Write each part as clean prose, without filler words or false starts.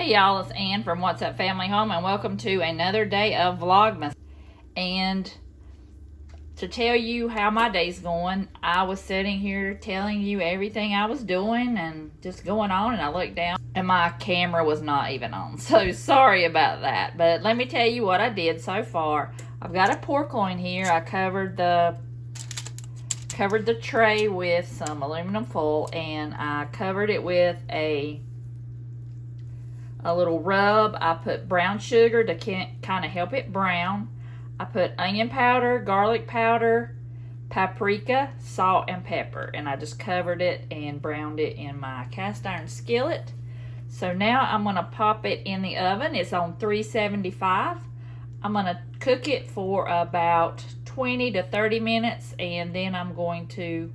Hey y'all, it's Ann from What's Up Family Home, and welcome to another day of Vlogmas. And to tell you how my day's going, I was sitting here telling you everything I was doing and just going on, and I looked down and my camera was not even on. So sorry about that. But let me tell you what I did so far. I've got a pork loin here. I covered the tray with some aluminum foil, and I covered it with a little rub. I put brown sugar to kind of help it brown. I put onion powder, garlic powder, paprika, salt, and pepper. And I just covered it and browned it in my cast iron skillet. So now I'm going to pop it in the oven. It's on 375. I'm going to cook it for about 20 to 30 minutes. And then I'm going to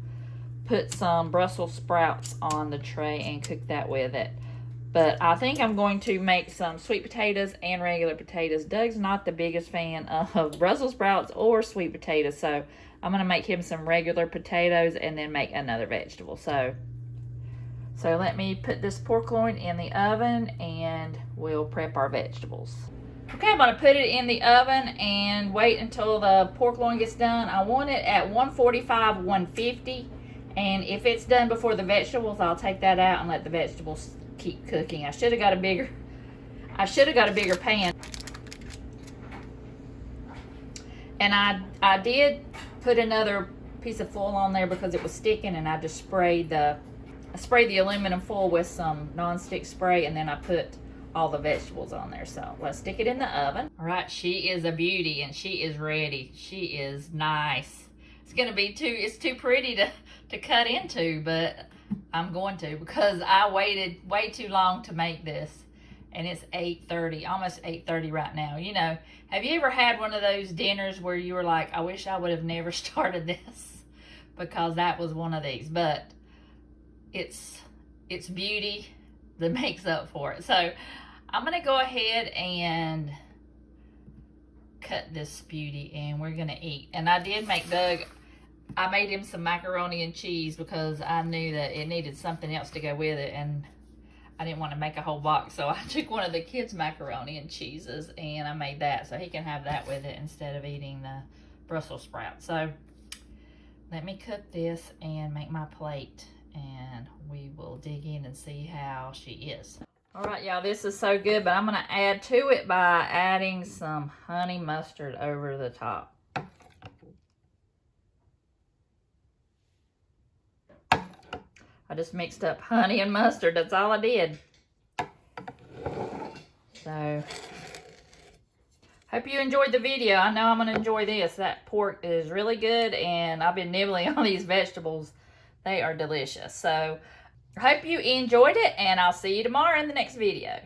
put some Brussels sprouts on the tray and cook that with it. But I think I'm going to make some sweet potatoes and regular potatoes. Doug's not the biggest fan of Brussels sprouts or sweet potatoes, so I'm going to make him some regular potatoes and then make another vegetable. So let me put this pork loin in the oven and we'll prep our vegetables. Okay, I'm going to put it in the oven and wait until the pork loin gets done. I want it at 145, 150, and if it's done before the vegetables, I'll take that out and let the vegetables keep cooking. I should have got a bigger pan. And I did put another piece of foil on there because it was sticking, and I just sprayed the aluminum foil with some non-stick spray, and then I put all the vegetables on there. So let's stick it in the oven. All right, she is a beauty and she is ready. She is nice. It's too pretty to cut into, but I'm going to, because I waited way too long to make this, and it's 8:30, almost 8:30 right now. You know, have you ever had one of those dinners where you were like, I wish I would have never started this, because that was one of these. But it's beauty that makes up for it. So I'm gonna go ahead and cut this beauty, and we're gonna eat. And I did make Doug, I made him some macaroni and cheese because I knew that it needed something else to go with it, and I didn't want to make a whole box. So I took one of the kids' macaroni and cheeses and I made that so he can have that with it instead of eating the Brussels sprouts. So let me cook this and make my plate, and we will dig in and see how she is. All right, y'all, this is so good, but I'm going to add to it by adding some honey mustard over the top. I just mixed up honey and mustard. That's all I did. So, hope you enjoyed the video. I know I'm going to enjoy this. That pork is really good, and I've been nibbling on these vegetables. They are delicious. So, I hope you enjoyed it, and I'll see you tomorrow in the next video.